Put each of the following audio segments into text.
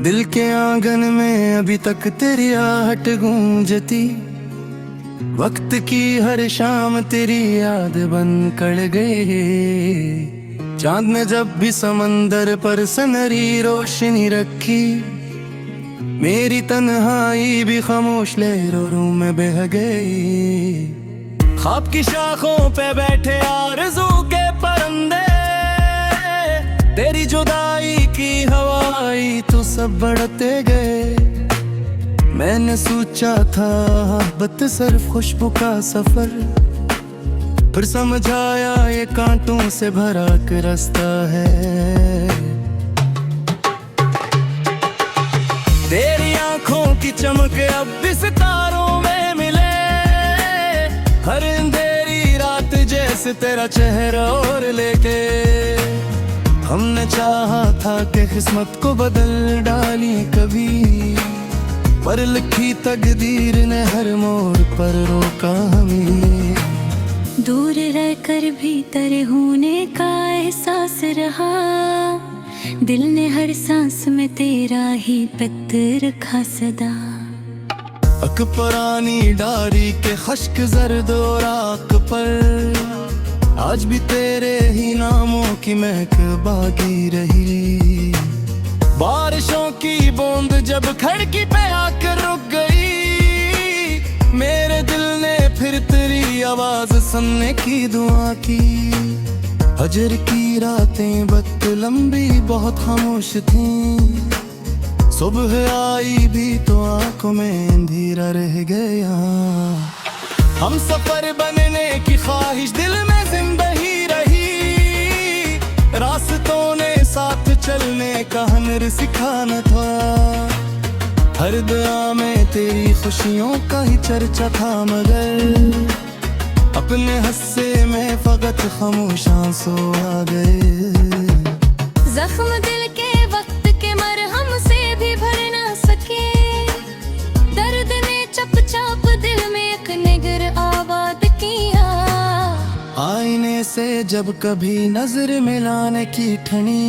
दिल के आंगन में अभी तक तेरी आहट गूंजती, वक्त की हर शाम तेरी याद बन कर गए। चांद ने जब भी समंदर पर सनरी रोशनी रखी, मेरी तन्हाई भी खामोश लहरों में बह गई। ख्वाब की शाखों पे बैठे आरज़ू के परिंदे, तेरी जुदाई की हवाई तो सब बढ़ते गए। मैंने सोचा था मोहब्बत सिर्फ खुशबू का सफर, फिर समझ आया ये कांटों से भरा एक रास्ता है। तेरी आंखों की चमक अब भी सितारों में मिले, हर अंधेरी रात जैसे तेरा चेहरा और लेके। हमने चाहा था कि किस्मत को बदल डाली कभी, पर लिखी तकदीर ने हर मोड़ पर रोका हमें। दूर रहकर भीतर होने का एहसास रहा, दिल ने हर सांस में तेरा ही पत्र रखा सदा। अक पुरानी डायरी के खश्क जर्द और राख पर, आज भी तेरे ही नामों की महक बाकी रही। बारिशों की बूंद जब खिड़की पे आकर रुक गई, मेरे दिल ने फिर तेरी आवाज सुनने की दुआ की। हजर की रातें वक्त लंबी बहुत खामोश थीं, सुबह आई भी तो आंखों में अंधेरा रह गया। हम सफर बनने की ख्वाहिश दिल में जिंदा ही रही, रास्तों ने साथ चलने का हुनर सिखाना था। हर दुआ में तेरी खुशियों का ही चर्चा था, मगर अपने हस्से में फकत खामोश आंसू आ गए। जख्म दिल के वक्त के मरहम से भी भर ना सके, दर्द ने चपचाप दिल में एक निगर आबाद किया। आईने से जब कभी नजर मिलाने की ठनी,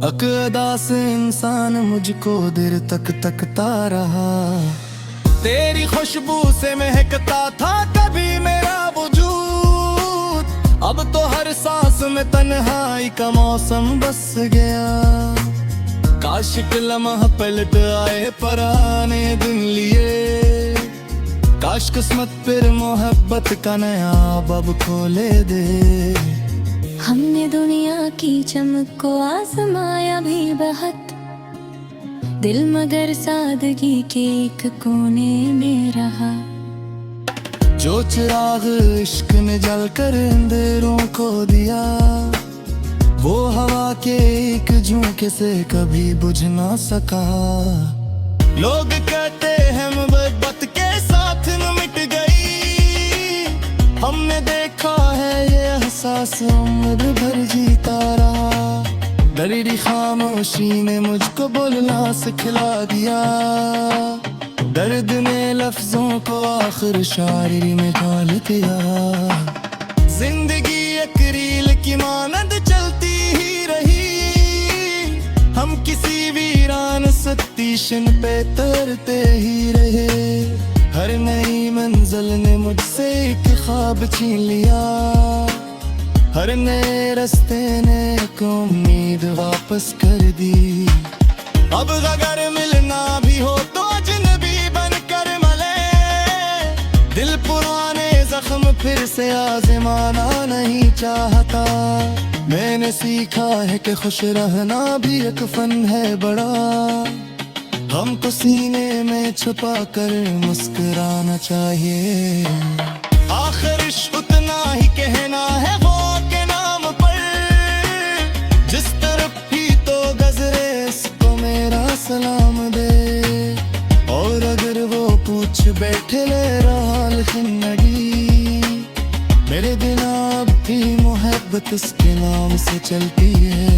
अक़दा से इंसान मुझको देर तक तकता रहा। तेरी खुशबू से महकता था कभी मेरा वजूद, अब तो हर सांस में तन्हाई का मौसम बस गया। काश एक लम्हा पलट आए पुराने दिन लिए, काश किस्मत फिर मोहब्बत का नया बाब खोले दे। हमने दुनिया की चमक को आजमाया भी बहुत, दिल मगर सादगी के एक कोने में रहा। जो चिराग इश्क ने जल कर अंधेरों को दिया, वो हवा के एक झोंके से कभी बुझ ना सका। लोग कहते हैं मोहब्बत के साथ न मिट गई, हमने देखा है ये एहसास उम्र भर जीता रहा। दरी खामोशी ने मुझको बोलना सिखला दिया, दर्द ने लफ्जों को आखिर शायरी में ढाल दिया। जिंदगी एक रील की मानद चलती ही रही, हम किसी वीरान स्टेशन पे तैरते ही रहे। हर नई मंजिल ने मुझसे एक ख्वाब छीन लिया, हर नए रास्ते ने एक उम्मीद वापस कर दी। अब अगर मिलना भी हो तो अजनबी बनकर मिले, दिल पुराने जख्म फिर से आजमाना नहीं चाहता। मैंने सीखा है कि खुश रहना भी एक फन है बड़ा, हमको सीने में छुपा कर मुस्कुराना चाहिए। आखिर इश्क उतना ही कहना है वो के नाम पर, जिस तरफ ही तो गजरे इसको मेरा सलाम दे। और अगर वो पूछ बैठे ले रहा जिंदगी, मेरे दिल अब भी मोहब्बत उसके नाम से चलती है।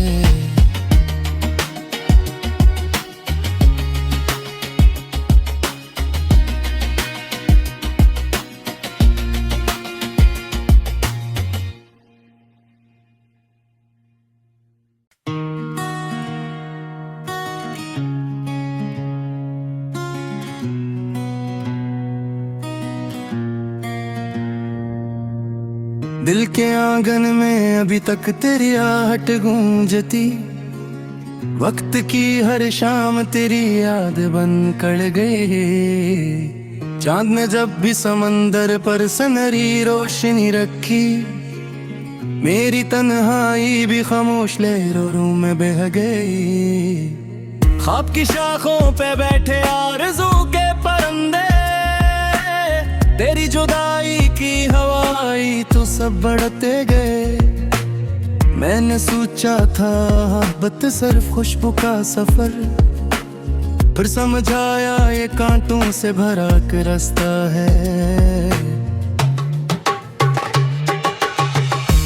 दिल के आंगन में अभी तक तेरी आहट गूंजती, वक्त की हर शाम तेरी याद बन कर गए। चांद ने जब भी समंदर पर सनरी रोशनी रखी, मेरी तन्हाई भी खामोश लहरों में बह गई। ख्वाब की शाखों पे बैठे आरज़ू के परिंदे, तेरी जुदाई की हवाई तो सब बढ़ते गए। मैंने सोचा था मोहब्बत सिर्फ खुशबू का सफर, फिर समझ आया ये कांटों से भरा एक रास्ता है।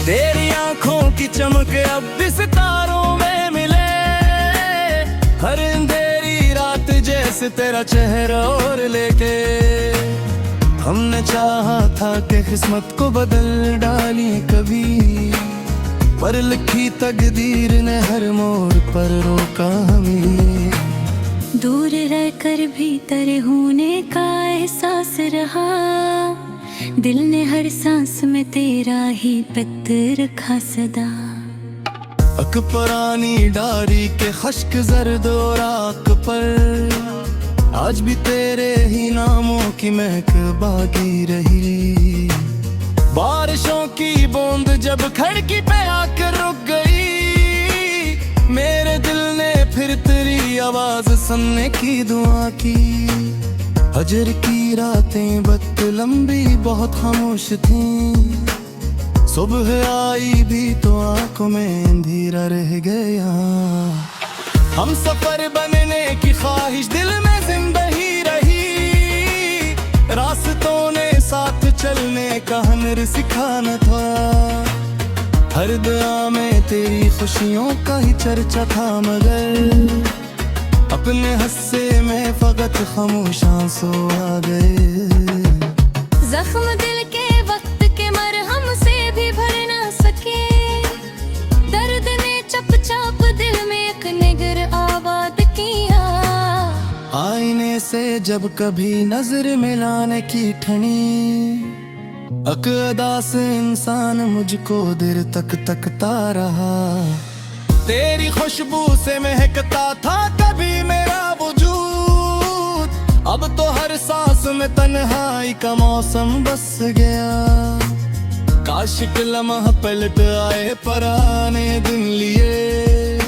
तेरी आंखों की चमक अब भी सितारों में मिले, हर अंधेरी रात जैसे तेरा चेहरा और लेके। हमने चाहा था कि किस्मत को बदल डाली कभी, पर लिखी तकदीर ने हर मोड़ पर रोका हमें। दूर रहकर भी तेरे होने का एहसास रहा, दिल ने हर सांस में तेरा ही पत रखा सदा। अक पुरानी डारी के खश्क जर्द और राख पर, आज भी तेरे ही नामों की महक बाकी रही। बारिशों की बूंद जब खिड़की पे आकर रुक गई, मेरे दिल ने फिर तेरी आवाज सुनने की दुआ की। हजर की रातें बद लंबी बहुत खामोश थीं, सुबह आई भी तो आंखों में अंधेरा रह गया। हम सफर बनने की ख्वाहिश दिल में जिंदा ही रही, रास्तों ने साथ चलने का हुनर सिखाना था। हर दुआ में तेरी खुशियों का ही चर्चा था, मगर अपने हस्से में फकत खामोश आंसू आ गए। जख्म दिल के वक्त के मरहम से भी भर ना सके, दर्द ने चपचाप दिल में एक निगर आबाद किया। आईने से जब कभी नजर मिलाने की ठनी, अकदा से इंसान मुझको देर तक तकता रहा। तेरी खुशबू से महकता था कभी मेरा वजूद, अब तो हर सांस में तन्हाई का मौसम बस गया। काश के लम्हा पलट आए पुराने दिन लिए,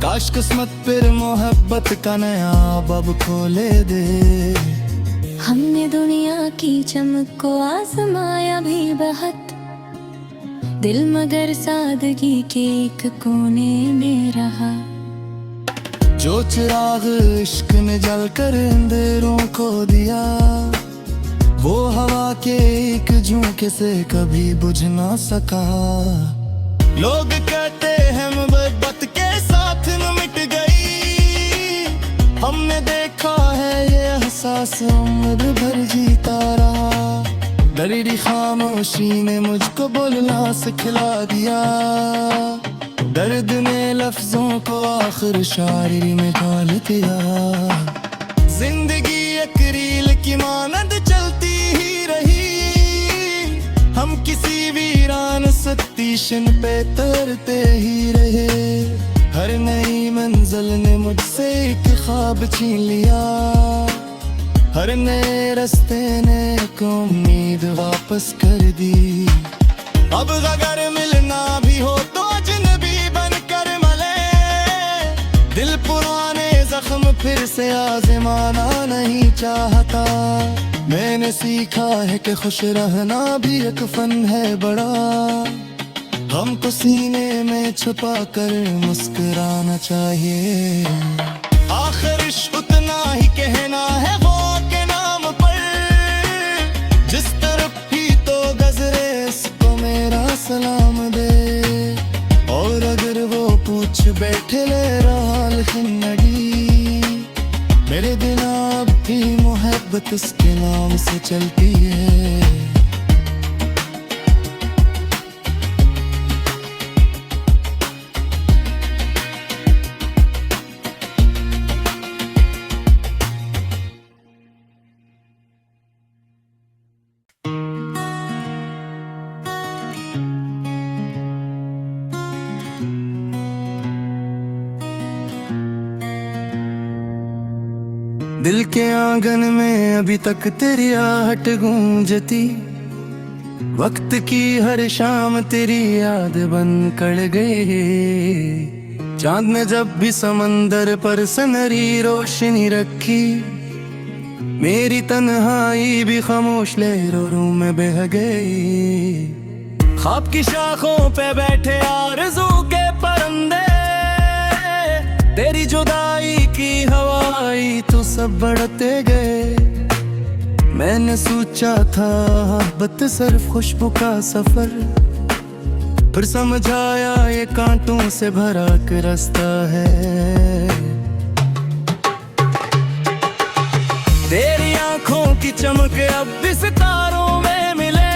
काश किस्मत फिर मोहब्बत का नया बाब खोले दे। हमने दुनिया की चमक को आजमाया भी बहुत, दिल मगर सादगी के एक कोने में रहा। जो चिराग इश्क ने जल कर अंधेरों को दिया, वो हवा के एक झोंके से कभी बुझ ना सका। लोग कहते हैं मोहब्बत के साथ न मिट गई, हमने देखा है ये एहसास उम्र भर जीता रहा। दरीरी खामोशी ने मुझको बोलना सिखला दिया, दर्द ने लफ्जों को आखिर शायरी में ढाल दिया। जिंदगी एक रील की मानद चलती ही रही, हम किसी वीरान स्टेशन पे तरते ही रहे। हर नई मंजिल ने मुझसे एक ख्वाब छीन लिया, हर नए रास्ते ने एक उम्मीद वापस कर दी। अब अगर मिलना भी हो तो अजनबी बनकर मिले, दिल पुराने जख्म फिर से आजमाना नहीं चाहता। मैंने सीखा है कि खुश रहना भी एक फन है बड़ा, हमको सीने में छुपा कर मुस्कुराना चाहिए। आखिर इश्क उतना ही कहना है वो के नाम पर, जिस तरफ ही तो गजरे इसको मेरा सलाम दे। और अगर वो पूछ बैठे ले रहा जिंदगी, मेरे दिल अब भी मोहब्बत इसके नाम से चलती है। दिल के आंगन में अभी तक तेरी आहट गूंजती, वक्त की हर शाम तेरी याद बन कर गए। चांद ने जब भी समंदर पर सनरी रोशनी रखी, मेरी तन्हाई भी खामोश लहरों में बह गई। ख्वाब की शाखों पे बैठे आरज़ू के परिंदे, तेरी जुदाई की हवाई तो सब बढ़ते गए। मैंने सोचा था मोहब्बत सिर्फ खुशबू का सफर, फिर समझ आया ये कांटों से भरा एक रास्ता है। तेरी आंखों की चमक अब भी सितारों में मिले,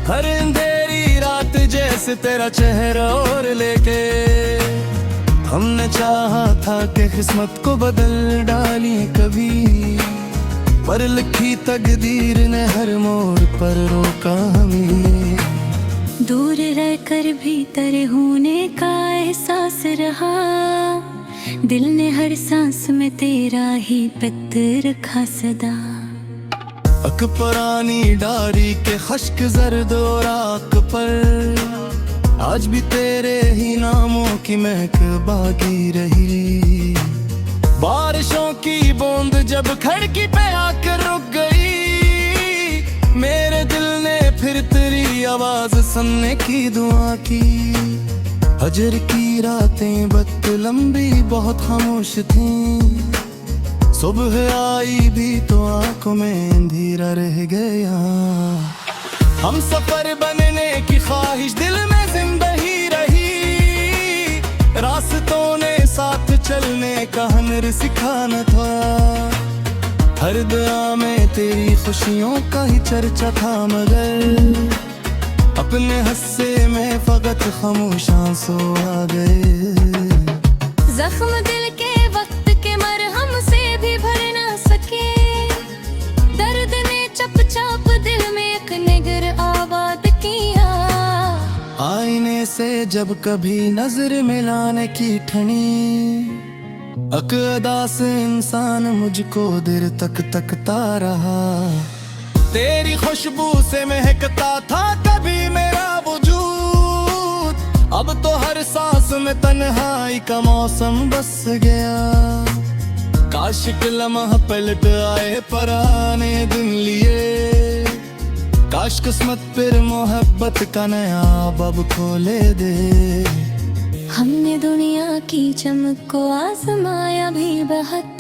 हर अंधेरी रात जैसे तेरा चेहरा और लेके। हमने चाहा था कि किस्मत को बदल डाली कभी, पर लिखी तकदीर ने हर मोड़ पर रोका हमें। दूर रहकर भीतर होने का एहसास रहा, दिल ने हर सांस में तेरा ही पत्र रखा सदा। अक पुरानी डायरी के खश्क जर्द और राख पर, आज भी तेरे ही नामों की महक बाकी रही। बारिशों की बूंद जब खिड़की पे आकर रुक गई, मेरे दिल ने फिर तेरी आवाज सुनने की दुआ की। हजर की रातें बद लंबी बहुत खामोश थीं, सुबह आई भी तो आंखों में अंधेरा रह गया। हम सफर बनने की ख्वाहिश दिल में जिंदा ही रही, रास्तों ने साथ चलने का हुनर सिखाना था। हर दुआ में तेरी खुशियों का ही चर्चा था, मगर अपने हस्से में फकत खामोश आंसू आ गए। जख्म दिल के वक्त के मरहम से भी भर ना सके, दर्द ने चपचाप दिल में एक निगर आबाद किया। आईने से जब कभी नजर मिलाने की ठनी, अकदा से इंसान मुझको देर तक तकता रहा। तेरी खुशबू से महकता था कभी मेरा वजूद, अब तो हर सांस में तन्हाई का मौसम बस गया। काश के लम्हा पलट आए पुराने दिन लिए, काश किस्मत फिर मोहब्बत का नया बाब खोले दे। हमने दुनिया की चमक को आजमाया भी बहुत,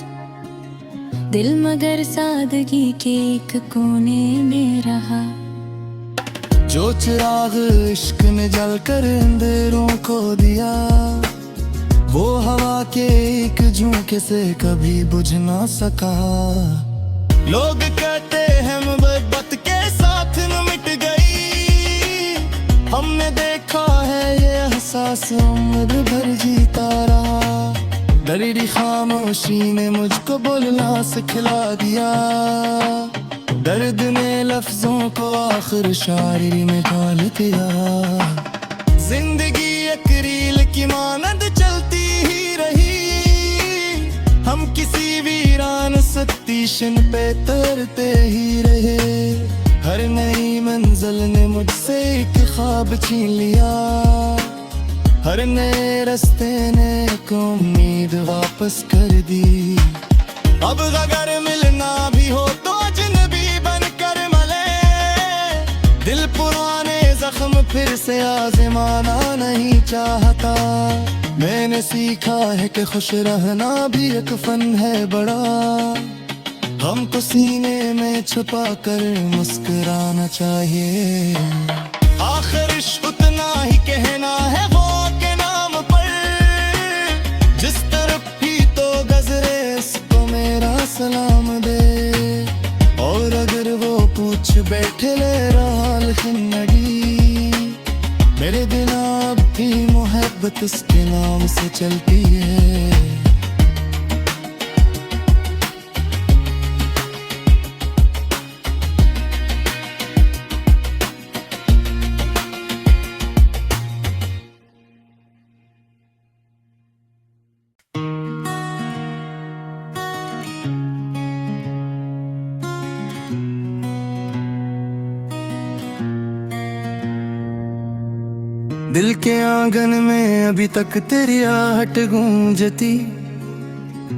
दिल मगर सादगी के एक कोने में रहा। जो चिराग इश्क ने जलकर अंधेरों को दिया, वो हवा के एक झोंके से कभी बुझ ना सका। लोग कहते हैं मोहब्बत के साथ न मिट गई, हमने देखा है ये एहसास उम्र भर जीता रहा। दरीरी खामोशी ने मुझको बोलना सिखला दिया, दर्द ने लफ्जों को आखिर शायरी में ढाल दिया। जिंदगी एक रील की मानद चलती ही रही, हम किसी वीरान स्टेशन पे तैरते ही रहे। हर नई मंजिल ने मुझसे एक ख्वाब छीन लिया, हर नए रास्ते ने एक उम्मीद वापस कर दी। अब अगर मिलना भी हो तो अजनबी बनकर मिले, दिल पुराने जख्म फिर से आजमाना नहीं चाहता। मैंने सीखा है कि खुश रहना भी एक फन है बड़ा, हमको सीने में छुपा कर मुस्कुराना चाहिए। आखिर इश्क उतना ही कहना है वो के नाम पर, जिस तरफ ही तो गजरे इसको मेरा सलाम दे। और अगर वो पूछ बैठे ले रहा जिंदगी, मेरे बिना अब भी मोहब्बत इसके नाम से चलती है। दिल के आंगन में अभी तक तेरी आहट गूंजती,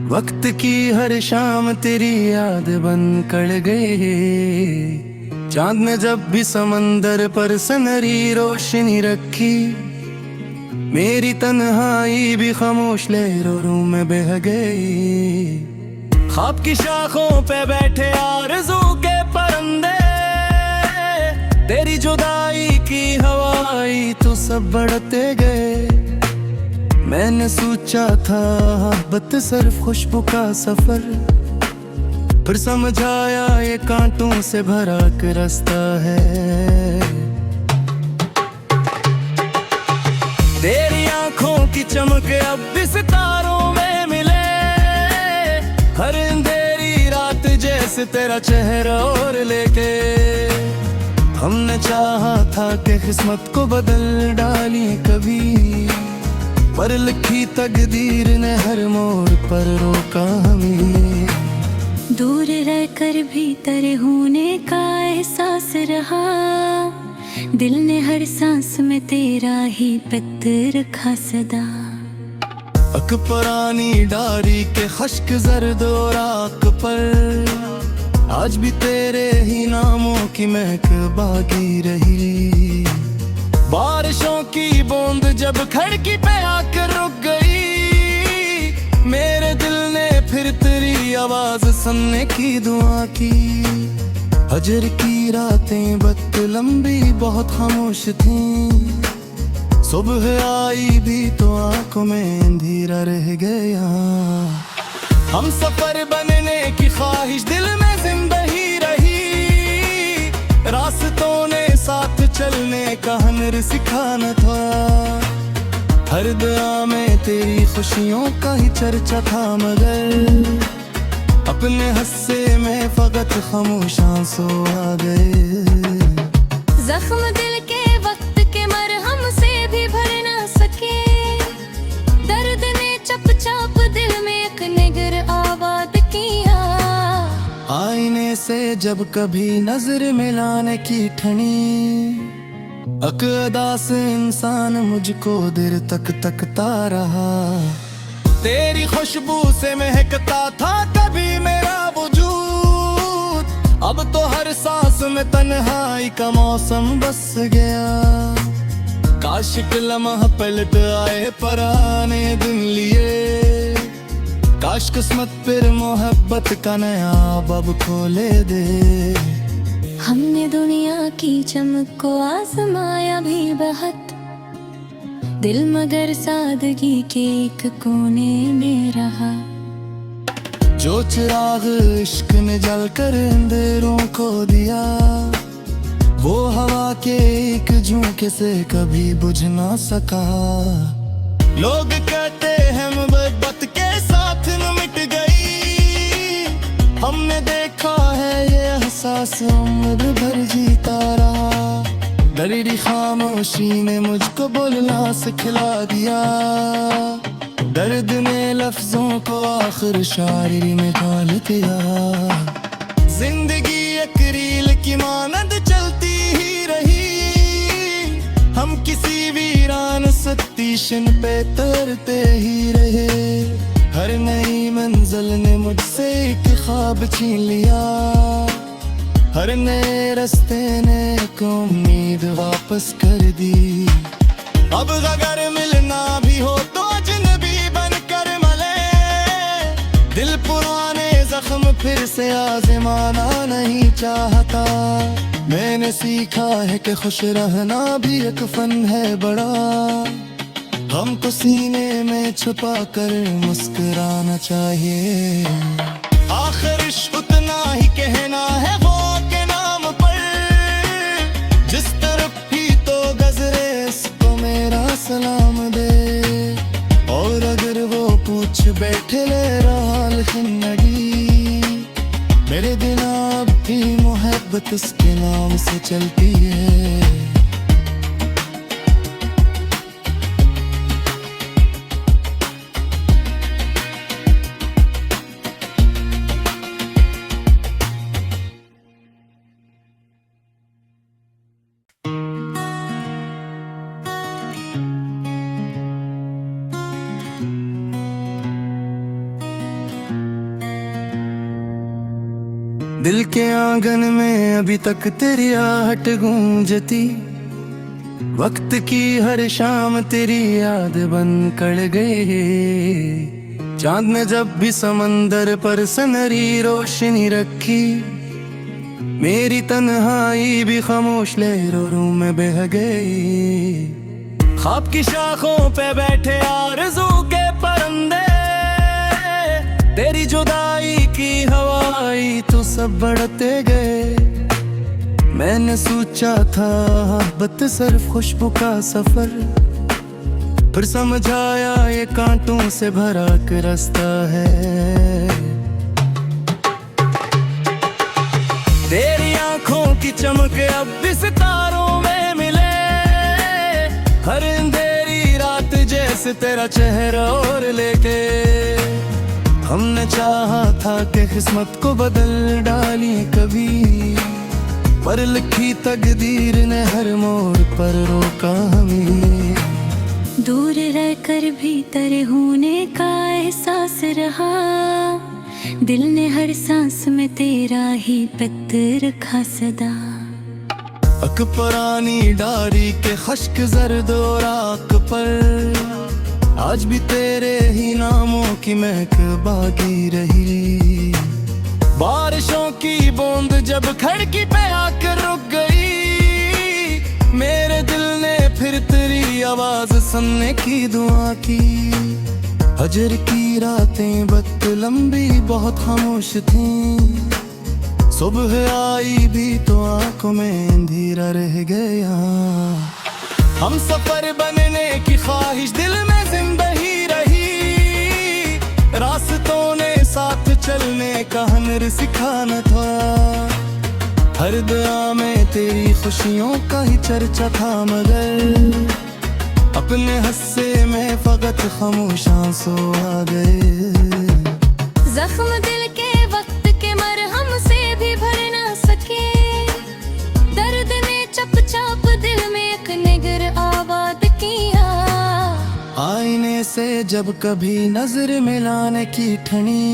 वक्त की हर शाम तेरी याद बन कर गए। चांद ने जब भी समंदर पर सनरी रोशनी रखी, मेरी तन्हाई भी खामोश लहरों में बह गई। ख्वाब की शाखों पे बैठे आरज़ू के परिंदे, तेरी जुदाई की हवाई तो सब बढ़ते गए। मैंने सोचा था मोहब्बत सिर्फ खुशबू का सफर, फिर समझ आया ये कांटों से भरा के रास्ता है। तेरी आंखों की चमक अब भी सितारों में मिले, हर अंधेरी रात जैसे तेरा चेहरा और लेके। हमने चाहा था कि किस्मत को बदल डाली कभी, पर लिखी तकदीर ने हर मोड़ पर रोका हमें। दूर रहकर भीतर होने का एहसास रहा, दिल ने हर सांस में तेरा ही पत्र रखा सदा। अक पुरानी डारी के खश्क जर्द और राख पर, आज भी तेरे ही नामों की महक बाकी रही। बारिशों की बूंद जब खिड़की पे आकर रुक गई, मेरे दिल ने फिर तेरी आवाज सुनने की दुआ की। हजर की रातें बद लंबी बहुत खामोश थीं, सुबह आई भी तो आंखों में अंधेरा रह गया। हम सफर बनने की ख्वाहिश दिल में जिंदा ही रही, रास्तों ने साथ चलने का हुनर सिखाना था। हर दुआ में तेरी खुशियों का ही चर्चा था, मगर अपने हस्से में फकत खामोश आंसू आ गए। जख्म दिल के वक्त के मरहम से भी भर ना सके, दर्द ने चपचाप दिल में एक निगर आबाद किया। आईने से जब कभी नजर मिलाने की ठनी, अकदा से इंसान मुझको देर तक तकता रहा। तेरी खुशबू से महकता था कभी मेरा वजूद, अब तो हर सांस में तन्हाई का मौसम बस गया। काश एक लम्हा पलट आए पुराने दिन लिए, काश किस्मत फिर मोहब्बत का नया बाब खोले दे। हमने दुनिया की चमक को आजमाया भी बहुत, दिल मगर सादगी के एक कोने में रहा। जो चिराग इश्क ने जल कर अंधेरों को दिया, वो हवा के एक झोंके से कभी बुझ ना सका। लोग कहते हैं मोहब्बत के साथ न मिट गई, हमने देखा है ये एहसास उम्र भर जीता रहा। दर्द खामोशी ने मुझको बोलना सिखला दिया, दर्द ने लफ्जों को आखिर शायरी में ढाल दिया। जिंदगी एक रील की मानद चलती ही रही, हम किसी वीरान स्टेशन पे तैरते ही रहे। हर नई मंजिल ने मुझसे एक ख्वाब छीन लिया, हर नए रास्ते ने एक उम्मीद वापस कर दी। अब अगर मिलना भी हो तो अजनबी बनकर मिले, दिल पुराने जख्म फिर से आजमाना नहीं चाहता। मैंने सीखा है कि खुश रहना भी एक फन है बड़ा, हमको सीने में छुपा कर मुस्कुराना चाहिए। आखिर इश्क उतना ही कहना है वो के नाम पर, जिस तरफ ही तो गजरे इसको मेरा सलाम दे। और अगर वो पूछ बैठे ले रहा जिंदगी, मेरे दिन अब भी मोहब्बत उसके नाम से चलती है। दिल के आंगन में अभी तक तेरी आहट गूंजती, वक्त की हर शाम तेरी याद बन कर गई। चांद ने जब भी समंदर पर सनरी रोशनी रखी, मेरी तन्हाई भी खामोश लहरों में बह गई। ख्वाब की शाखों पे बैठे आरज़ू के परिंदे, तेरी जुदाई की हवाई तो सब बढ़ते गए। मैंने सोचा था मोहब्बत सिर्फ खुशबू का सफर, फिर समझाया ये कांटों से भरा एक रास्ता है। तेरी आंखों की चमक अब भी सितारों में मिले, हर अंधेरी रात जैसे तेरा चेहरा और लेके। हमने चाहा था कि किस्मत को बदल डाली कभी, पर लिखी तकदीर ने हर मोड़ पर रोका हमें। दूर रहकर भीतर होने का एहसास रहा, दिल ने हर सांस में तेरा ही पत्र रखा सदा। अक पुरानी डारी के खश्क जर्द और राख पर, आज भी तेरे ही नामों की महक बाकी रही। बारिशों की बूंद जब खिड़की पे आकर रुक गई, मेरे दिल ने फिर तेरी आवाज सुनने की दुआ की। हजर की रातें वक्त लंबी बहुत खामोश थीं, सुबह आई भी तो आंखों में अंधेरा रह गया। हम सफर बनने की ख्वाहिश दिल में जिंदा ही रही, रास्तों ने साथ चलने का हुनर सिखाना था। हर दुआ में तेरी खुशियों का ही चर्चा था, मगर अपने हस्से में फकत खामोश आंसू आ गए। जख्म दिल के वक्त के मरहम से भी भर ना सके, दर्द ने चपचाप दिल में एक निगर आबाद किया। आईने से जब कभी नजर मिलाने की ठनी,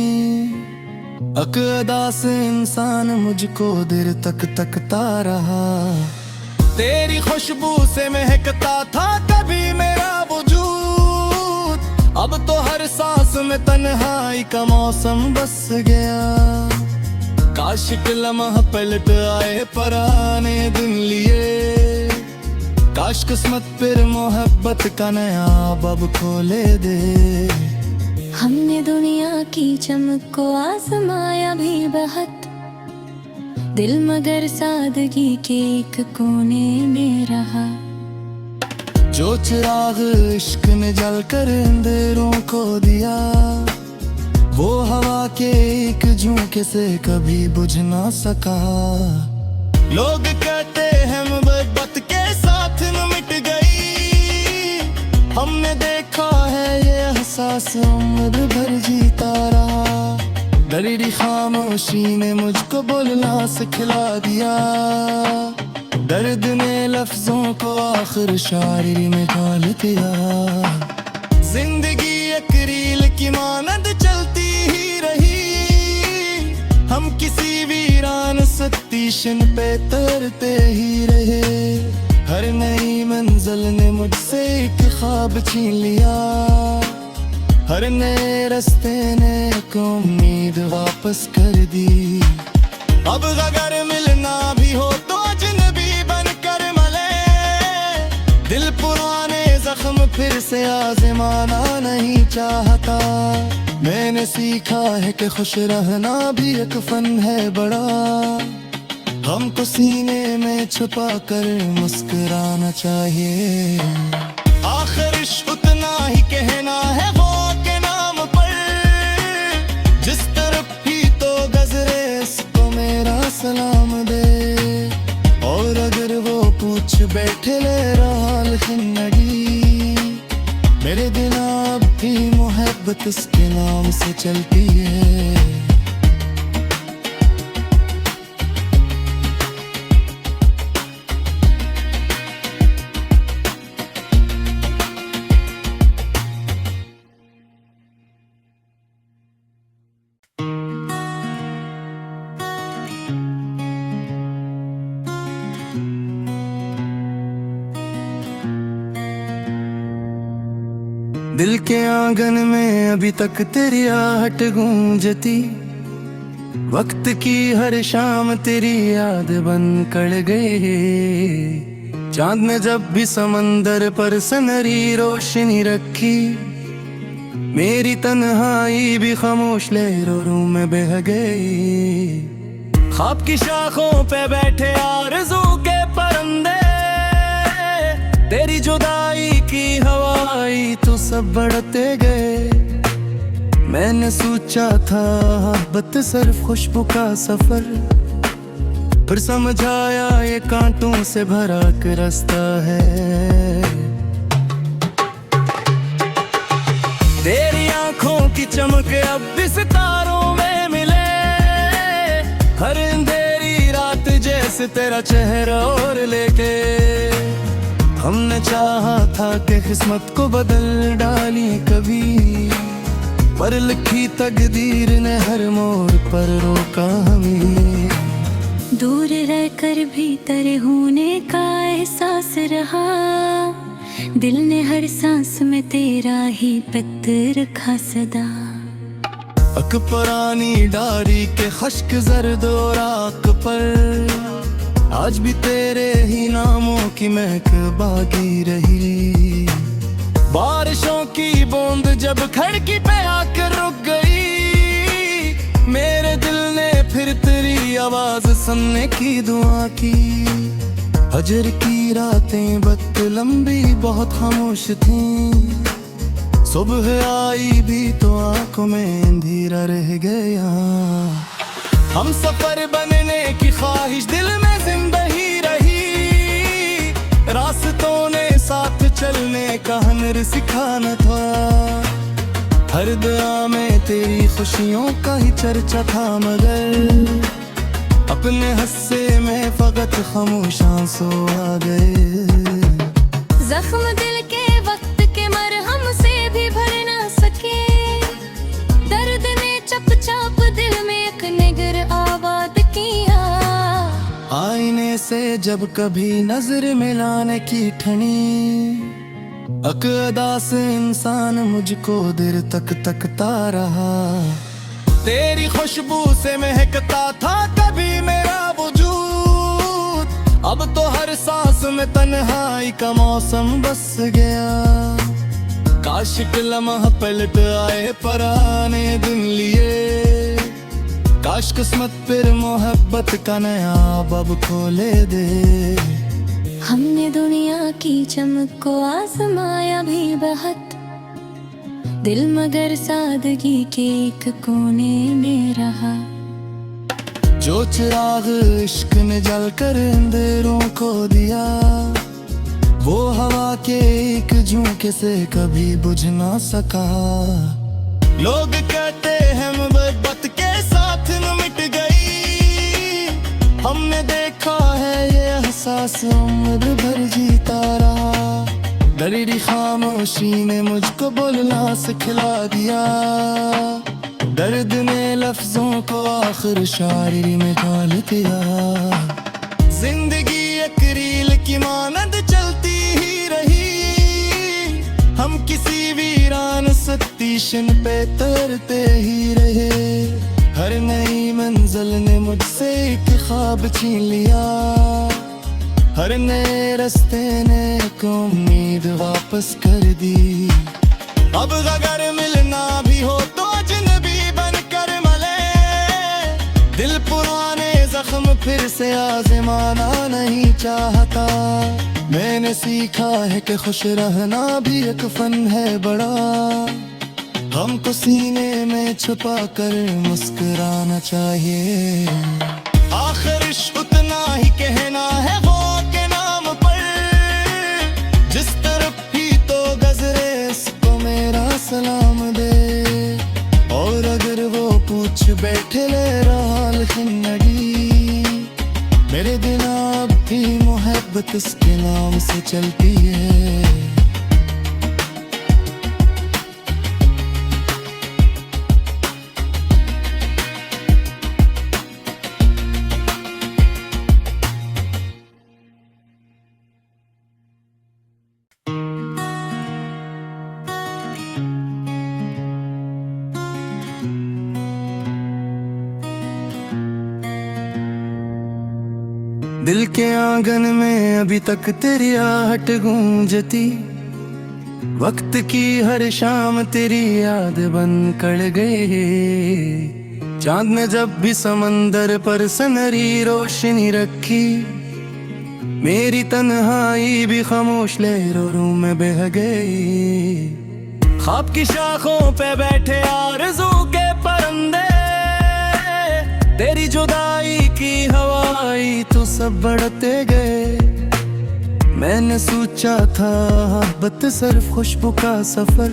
अक़दा से इंसान मुझको देर तक तकता रहा। तेरी खुशबू से महकता था कभी मेरा वजूद, अब तो हर सांस में तन्हाई का मौसम बस गया। काश के लम्हा पलट आए पुराने दिन लिए, काश किस्मत फिर मोहब्बत का नया बाब खोले दे। हमने दुनिया की चमक को आजमाया भी बहुत, दिल मगर सादगी के एक कोने में रहा। जो चिराग इश्क ने जल कर अंधेरों को दिया, वो हवा के एक झोंके से कभी बुझ ना सका। लोग कहते हैं मोहब्बत के साथ न मिट गई, हमने देखा है ये एहसास उम्र भर जीता रहा। दरीरी खामोशी ने मुझको बोलना सिखला दिया, दर्द ने लफ्जों को आखिर शायरी में ढाल दिया। जिंदगी एक रील की मानद चलती ही रही, हम किसी वीरान स्टेशन पे तैरते ही रहे। हर नई मंजिल ने मुझसे एक ख्वाब छीन लिया, हर नए रास्ते ने एक उम्मीद वापस कर दी। अब अगर मिलना भी हो तो अजनबी बनकर मिले, दिल पुराने जख्म फिर से आजमाना नहीं चाहता। मैंने सीखा है कि खुश रहना भी एक फन है बड़ा, हमको सीने में छुपा कर मुस्कुराना चाहिए। आखिर इश्क उतना ही कहना है वो के नाम पर, जिस तरफ ही तो गजरे इसको मेरा सलाम दे। और अगर वो पूछ बैठे ले रहा जिंदगी, मेरे दिल अब भी मोहब्बत उसके नाम से चलती है। दिल के आंगन में अभी तक तेरी आहट गूंजती, वक्त की हर शाम तेरी याद बन कर गए। चांद ने जब भी समंदर पर सनरी रोशनी रखी, मेरी तन्हाई भी खामोश लहरों में बह गई। ख्वाब की शाखों पे बैठे आरज़ू के परिंदे, तेरी जुदाई की हवाई तो सब बढ़ते गए। मैंने सोचा था मोहब्बत सिर्फ खुशबू का सफर, फिर समझ आया ये कांटों से भरा एक रास्ता है। तेरी आंखों की चमक अब भी सितारों में मिले, हर अंधेरी रात जैसे तेरा चेहरा और लेके। हमने चाहा था कि किस्मत को बदल डाली कभी, पर लिखी तकदीर ने हर मोड़ पर रोका हमें। दूर रहकर भीतर होने का एहसास रहा, दिल ने हर सांस में तेरा ही पत्थर रखा सदा। अक पुरानी डारी के खश्क जर्द और राख पर, आज भी तेरे ही नामों की महक बाकी रही। बारिशों की बूंद जब खिड़की पे आकर रुक गई, मेरे दिल ने फिर तेरी आवाज सुनने की दुआ की। हजर की रातें वक्त लंबी बहुत खामोश थीं, सुबह आई भी तो आंखों में अंधेरा रह गया। हम सफर बनने की ख्वाहिश दिल में जिंदा ही रही, रास्तों ने साथ चलने का हुनर सिखाना था। हर दुआ में तेरी खुशियों का ही चर्चा था, मगर अपने हस्से में फकत खामोश आंसू आ गए। जख्म दिल के वक्त के मरहम से भी भर ना सके, दर्द ने चपचाप दिल में एक निगर आबाद किया। आईने से जब कभी नजर मिलाने की ठनी, अकदा से इंसान मुझको देर तक तकता रहा। तेरी खुशबू से महकता था कभी मेरा वजूद, अब तो हर सांस में तन्हाई का मौसम बस गया। काश के लम्हा पलट आए पुराने दिन लिए, काश किस्मत फिर मोहब्बत का नया बाब खोले दे। हमने दुनिया की चमक को आजमाया भी बहुत, दिल मगर सादगी के एक कोने में रहा। जो चिराग इश्क ने जल कर अंधेरों को दिया, वो हवा के एक झोंके से कभी बुझ ना सका। लोग कहते हैं मोहब्बत के साथ न मिट गई, हमने देखा है ये एहसास उम्र भर जीता रहा। दरी खामोशी ने मुझको बोलना सिखला दिया, दर्द ने लफ्जों को आखिर शायरी में ढाल दिया। जिंदगी एक रील की मानद चलती ही रही, हम किसी वीरान स्टेशन पे तैरते ही रहे। हर नई मंजिल ने मुझसे एक ख्वाब छीन लिया, हर नए रास्ते ने एक उम्मीद वापस कर दी। अब अगर मिलना भी हो तो अजनबी बनकर मिले, दिल पुराने जख्म फिर से आजमाना नहीं चाहता। मैंने सीखा है कि खुश रहना भी एक फन है बड़ा, हमको सीने में छुपा कर मुस्कुराना चाहिए। आखिर इश्क उतना ही कहना है वो के नाम पर, जिस तरफ ही तो गजरे इसको मेरा सलाम दे। और अगर वो पूछ बैठे ले रहा जिंदगी, मेरे दिल अब भी मोहब्बत इसके नाम से चलती है। दिल के आंगन में अभी तक तेरी आहट गूंजती, वक्त की हर शाम तेरी याद बन कर गए। चांद ने जब भी समंदर पर सनरी रोशनी रखी, मेरी तन्हाई भी खामोश लहरों में बह गई। ख्वाब की शाखों पे बैठे आरज़ू के परिंदे, तेरी जुदाई की हवाई तो सब बढ़ते गए। मैंने सोचा था मोहब्बत सिर्फ खुशबू का सफर,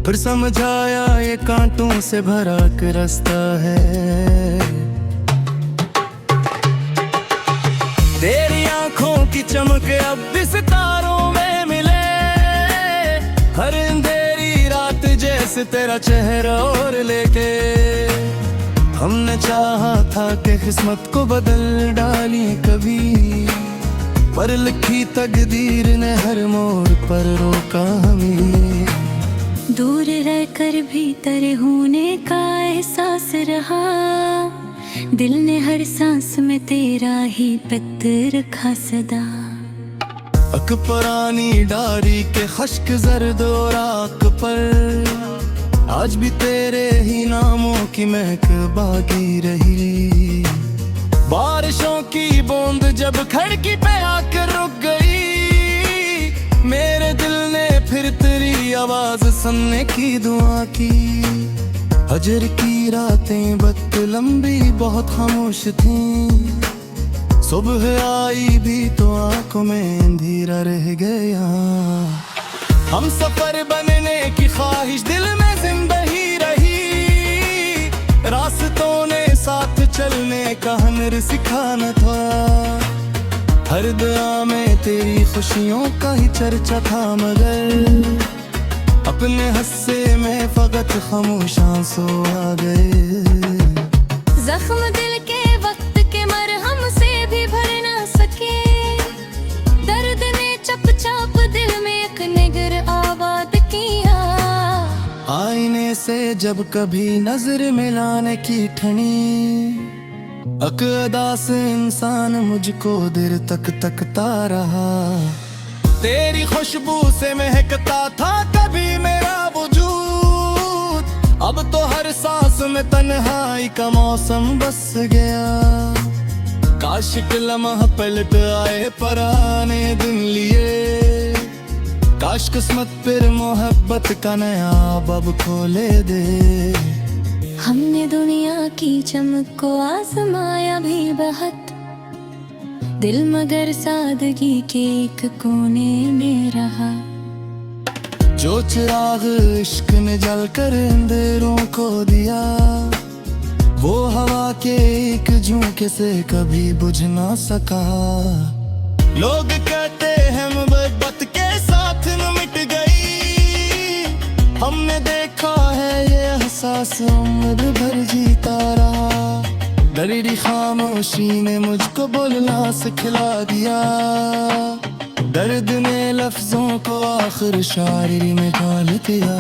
फिर समझ आया ये कांटों से भरा एक रास्ता है। तेरी आंखों की चमक अब भी सितारों में मिले, हर अंधेरी रात जैसे तेरा चेहरा और लेके। हमने चाहा था कि किस्मत को बदल डाली कभी, पर लिखी तकदीर ने हर मोड़ पर रोका हमें। दूर रहकर भी तेरे होने का एहसास रहा, दिल ने हर सांस में तेरा ही पत्थर रखा सदा। अक पुरानी डारी के खश्क जर्द और राख पर, आज भी तेरे ही नामों की महक बाकी रही। बारिशों की बूंद जब खिड़की पे आकर रुक गई, मेरे दिल ने फिर तेरी आवाज सुनने की दुआ की। हजर की रातें वक्त लंबी बहुत खामोश थीं, सुबह आई भी तो आंखों में अंधेरा रह गया। हम सफर बनने की ख्वाहिश दिल में जिंदा ही रही, रास्तों ने साथ चलने का हुनर सिखाना था। हर दुआ में तेरी खुशियों का ही चर्चा था, मगर अपने हस्से में फकत खामोश आंसू आ गए। जख्म दिल के वक्त के मरहम से भी भर ना सके, दर्द ने चपचाप दिल में एक निगर आबाद किया। आईने से जब कभी नजर मिलाने की ठनी, अकदा से इंसान मुझको देर तक तकता रहा। तेरी खुशबू से महकता था कभी मेरा वजूद, अब तो हर सांस में तन्हाई का मौसम बस गया। काश के लम्हा पलट आए पुराने दिन लिए, काश किस्मत फिर मोहब्बत का नया बाब खोले दे। हमने दुनिया की चमक को आजमाया भी बहुत, दिल मगर सादगी के एक कोने में रहा। जो चिराग इश्क ने जल कर अंधेरों को दिया, वो हवा के एक झोंके से कभी बुझ ना सका। लोग कहते हैं मोहब्बत के साथ न मिट गई, हमने देखा है ये एहसास उम्र भर जीता रहा। दरीरी खामोशी ने मुझको बोलना सिखला दिया, दर्द ने लफ्जों को आखिर शायरी में ढाल दिया।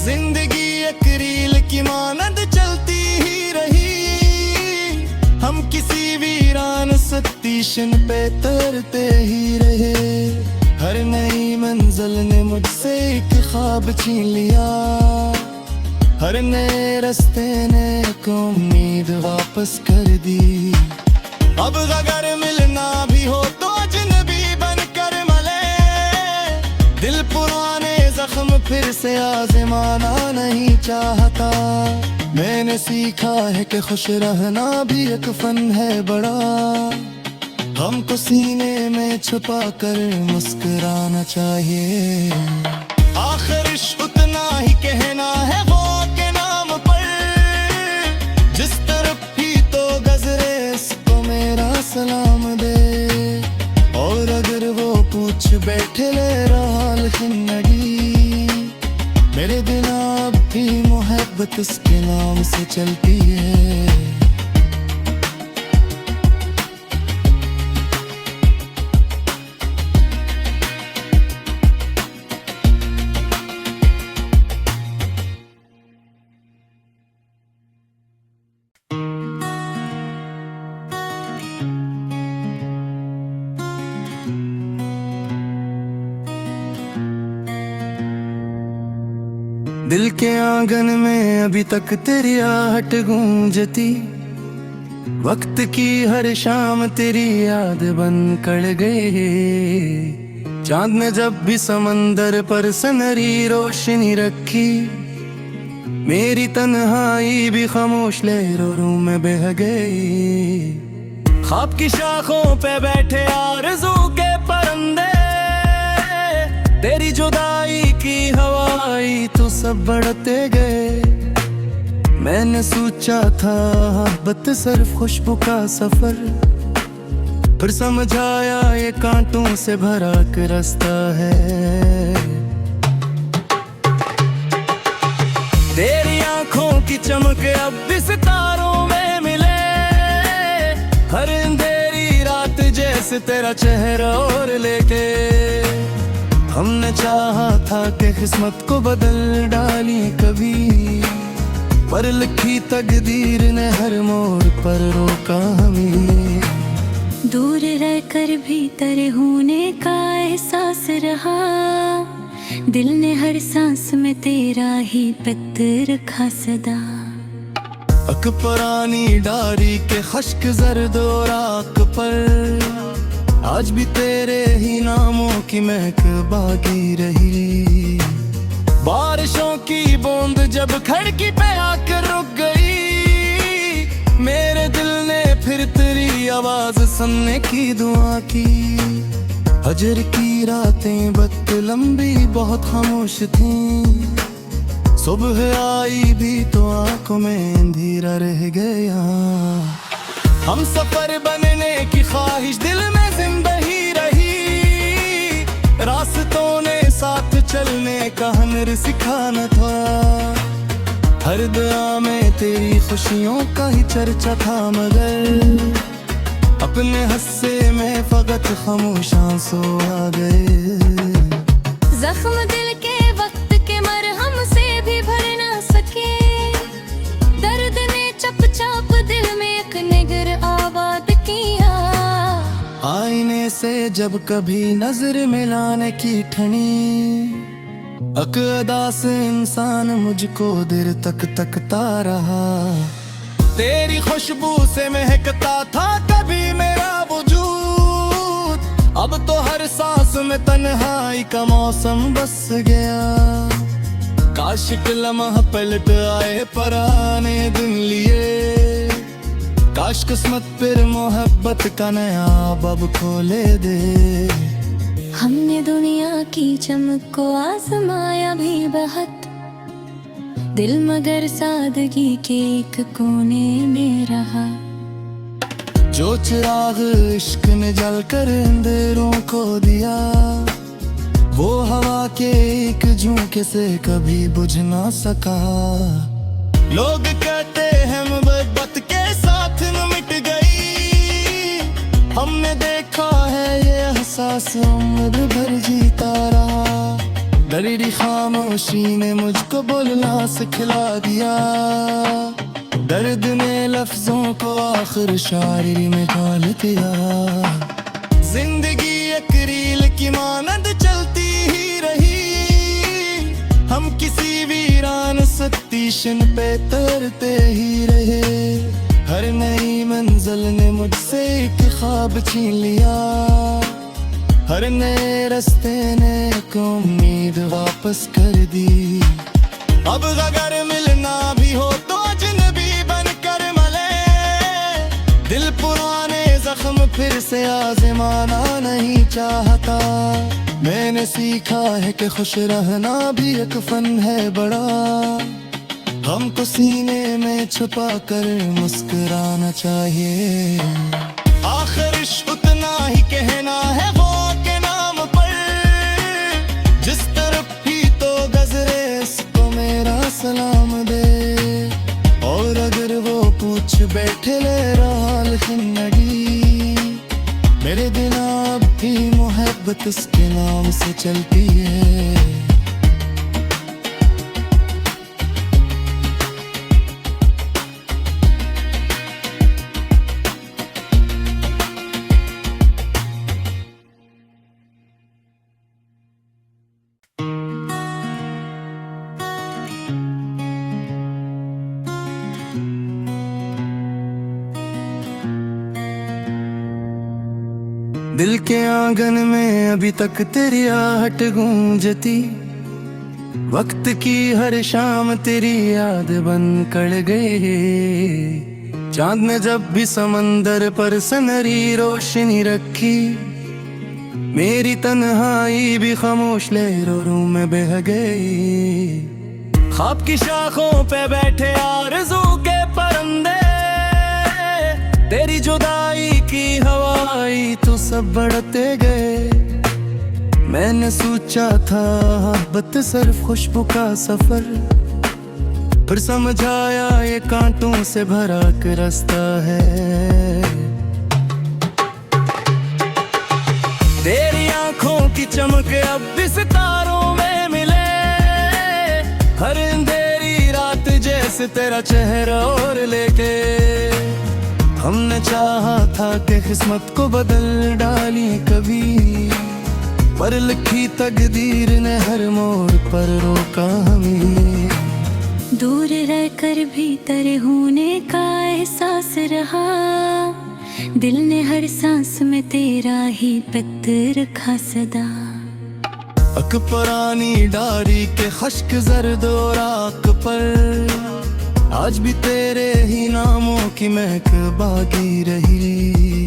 जिंदगी एक रील की मानद चलती ही रही, हम किसी वीरान स्टेशन पे तैरते ही रहे। हर नई मंजिल ने मुझसे एक ख्वाब छीन लिया, हर नए रास्ते ने एक उम्मीद वापस कर दी। अब अगर मिलना भी हो तो अजनबी बनकर मिले, दिल पुराने जख्म फिर से आजमाना नहीं चाहता। मैंने सीखा है कि खुश रहना भी एक फन है बड़ा, हमको सीने में छुपा कर मुस्कुराना चाहिए। आखिर इश्क उतना ही कहना है वो के नाम पर, जिस तरफ ही तो गजरे इसको मेरा सलाम दे। और अगर वो पूछ बैठे ले रहा जिंदगी, मेरे दिल अब भी मोहब्बत इसके नाम से चलती है। दिल के आंगन में अभी तक तेरी आहट गूंजती, वक्त की हर शाम तेरी याद बन कर गए। चांद ने जब भी समंदर पर सनरी रोशनी रखी, मेरी तन्हाई भी खामोश लहरों में बह गई। ख्वाब की शाखों पे बैठे आरज़ू के परिंदे, तेरी जुदाई की हवाई तो सब बढ़ते गए। मैंने सोचा था मोहब्बत सिर्फ खुशबू का सफर, फिर समझ आया ये कांटों से भरा एक रास्ता है। तेरी आंखों की चमक अब भी सितारों में मिले, हर अंधेरी रात जैसे तेरा चेहरा और लेके। हमने चाहा था कि किस्मत को बदल डाली कभी, पर लिखी तकदीर ने हर मोड़ पर रोका हमें। दूर रहकर भीतर होने का एहसास रहा, दिल ने हर सांस में तेरा ही पत्र रखा सदा। अक पुरानी डायरी के खश्क जर्द और राख पर, आज भी तेरे ही नामों की महक बाकी रही। बारिशों की बूंद जब खिड़की पे आकर रुक गई, मेरे दिल ने फिर तेरी आवाज सुनने की दुआ की। हजर की रातें बद लंबी बहुत खामोश थीं, सुबह आई भी तो आंखों में अंधेरा रह गया। हम सफर बनने की ख्वाहिश दिल में जिंदा ही रही, रास्तों ने साथ चलने का हुनर सिखाना था। हर दुआ में तेरी खुशियों का ही चर्चा था, मगर अपने हस्से में फकत खामोश आंसू आ गए। जख्म दिल के वक्त के मरहम से भी भर ना सके, दर्द ने चपचाप दिल में एक निगर आबाद किया। आईने से जब कभी नजर मिलाने की ठनी, अकदा से इंसान मुझको देर तक तकता रहा। तेरी खुशबू से महकता था कभी मेरा वजूद, अब तो हर सांस में तन्हाई का मौसम बस गया। काश एक लम्हा पलट आए पुराने दिन लिए, काश किस्मत फिर मोहब्बत का नया बाब खोले दे। हमने दुनिया की चमक को आजमाया भी बहुत, दिल मगर सादगी के एक कोने में रहा। जो चिराग इश्क ने जलकर अंधेरों को दिया, वो हवा के एक झोंके से कभी बुझ ना सका। लोग कहते हैं मोहब्बत के साथ न मिट गई, हमने देखा है ये एहसास उम्र भर जीता रहा। दरीरी खामोशी ने मुझको बोलना सिखला दिया, दर्द ने लफ्जों को आखिर शायरी में ढाल दिया। जिंदगी एक रील की मानंद चलती ही रही, हम किसी वीरान स्टेशन पे तैरते ही रहे। हर नई मंजिल ने मुझसे एक ख्वाब छीन लिया, हर नए रास्ते ने एक उम्मीद वापस कर दी। अब अगर मिलना भी हो तो अजनबी बनकर मिले, दिल पुराने जख्म फिर से आजमाना नहीं चाहता। मैंने सीखा है कि खुश रहना भी एक फन है बड़ा, हमको सीने में छुपा कर मुस्कुराना चाहिए। आखिर इश्क उतना ही कहना है वो के नाम पर, जिस तरफ ही तो गजरे इसको मेरा सलाम दे। और अगर वो पूछ बैठे ले राल जिंदगी, मेरे दिन अब भी मोहब्बत इसके नाम से चलती है। दिल के आंगन में अभी तक तेरी आहट गूंजती, वक्त की हर शाम तेरी याद बन कर गए। चांद ने जब भी समंदर पर सनरी रोशनी रखी, मेरी तन्हाई भी खामोश लहरों में बह गई। ख्वाब की शाखों पे बैठे आरज़ू के परंदे, तेरी जुदाई की हवाई तो सब बढ़ते गए। मैंने सोचा था मोहब्बत सिर्फ खुशबू का सफर, फिर समझ आया ये कांटों से भरा के रास्ता है। तेरी आंखों की चमक अब भी सितारों में मिले, हर अंधेरी रात जैसे तेरा चेहरा और लेके। हमने चाहा था कि किस्मत को बदल डाली कभी, पर लिखी तकदीर ने हर मोड़ पर रोका हमें। दूर रहकर भीतर होने का एहसास रहा, दिल ने हर सांस में तेरा ही पत्र रखा सदा। अक पुरानी डारी के खश्क जर्द और राख पर, आज भी तेरे ही नामों की महक बाकी रही।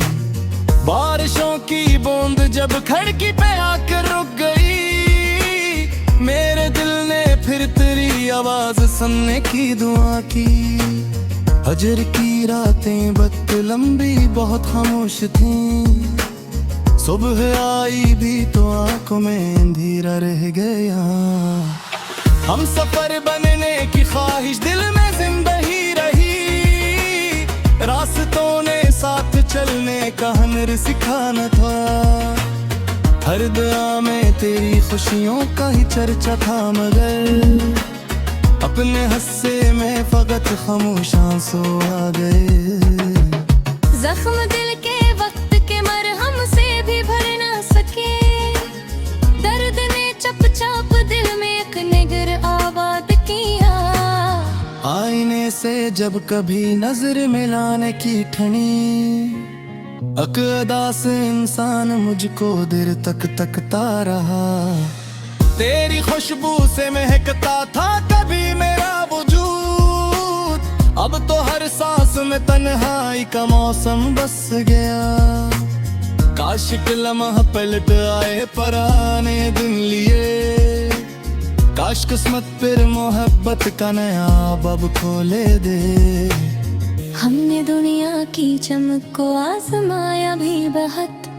बारिशों की बूंद जब खिड़की पे आकर रुक गई, मेरे दिल ने फिर तेरी आवाज सुनने की दुआ की। हजर की रातें वक्त लंबी बहुत खामोश थीं, सुबह आई भी तो आंखों में अंधेरा रह गया। हम सफर बनने की ख्वाहिश दिल में जिंदा ही रही, रास्तों ने साथ चलने का हुनर सिखाना था। हर दुआ में तेरी खुशियों का ही चर्चा था, मगर अपने हस्से में फकत खामोश आंसू आ गए। जख्म दिल के वक्त के मरहम से भी भर ना सके, दर्द ने चपचाप दिल में एक निगर आबाद किया। आईने से जब कभी नजर मिलाने की ठनी, अकदा से इंसान मुझको देर तक तकता रहा। तेरी खुशबू से महकता था कभी मेरा वजूद, अब तो हर सांस में तन्हाई का मौसम बस गया। काश एक लम्हा पलट आए पुराने दिन लिए, काश किस्मत फिर मोहब्बत का नया बाब खोले दे। हमने दुनिया की चमक को आजमाया भी बहुत,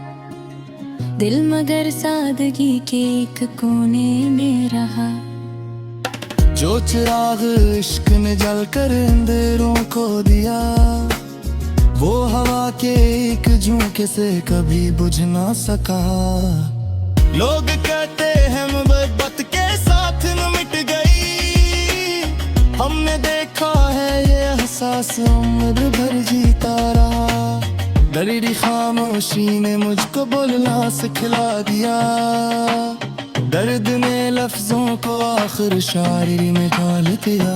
दिल मगर सादगी के एक कोने में रहा। जो चिराग इश्क ने जलकर अंधेरों को दिया, वो हवा के एक झोंके से कभी बुझ ना सका। लोग कहते हैं मोहब्बत के साथ न मिट गई, हमने देखा है ये एहसास उम्र भर जीता रहा। दर्द खामोशी ने मुझको बोलना सिखला दिया, दर्द ने लफ्जों को आखिर शायरी में ढाल दिया।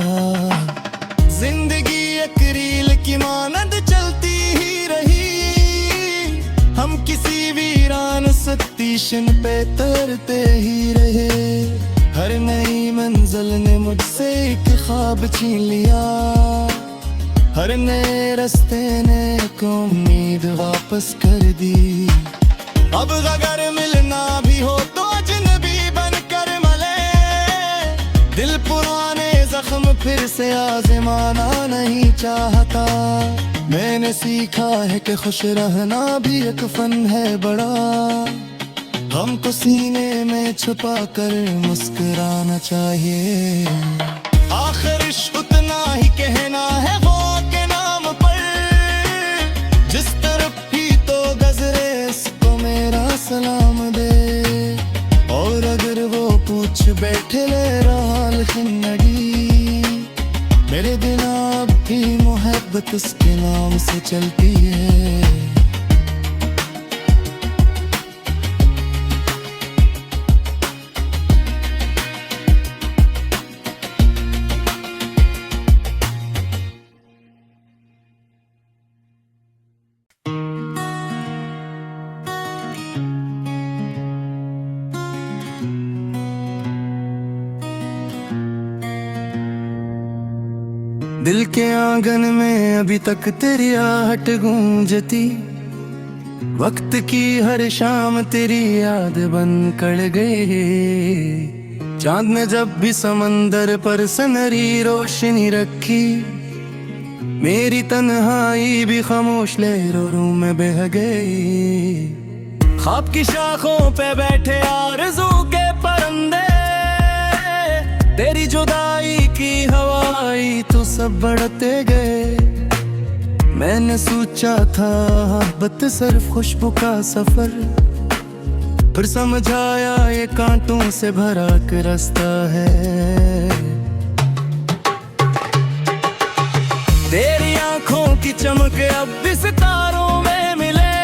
जिंदगी एक रील की मानद चलती ही रही, हम किसी वीरान स्टेशन पे तैरते ही रहे। हर नई मंजिल ने मुझसे एक ख्वाब छीन लिया, हर नए रास्ते ने एक उम्मीद वापस कर दी। अब अगर मिलना भी हो तो अजनबी बनकर मिले, दिल पुराने जख्म फिर से आजमाना नहीं चाहता। मैंने सीखा है कि खुश रहना भी एक फन है बड़ा, हमको सीने में छुपा कर मुस्कुराना चाहिए। आखिर इश्क उतना ही कहना है वो के नाम पर, जिस तरफ ही तो गजरे इसको मेरा सलाम दे। और अगर वो पूछ बैठे ले रहा जिंदगी, मेरे दिल अब भी मोहब्बत उसके नाम से चलती है। दिल के आंगन में अभी तक तेरी आहट गूंजती, वक्त की हर शाम तेरी याद बन कर गई। चांद ने जब भी समंदर पर सनरी रोशनी रखी, मेरी तन्हाई भी खामोश लहरों में बह गई। ख्वाब की शाखों पे बैठे आरज़ू के परिंदे, तेरी जुदाई की हवाई तो सब बढ़ते गए। मैंने सोचा था मोहब्बत सिर्फ खुशबू का सफर, फिर समझाया ये कांटों से भरा एक रास्ता है। तेरी आंखों की चमक अब भी सितारों में मिले,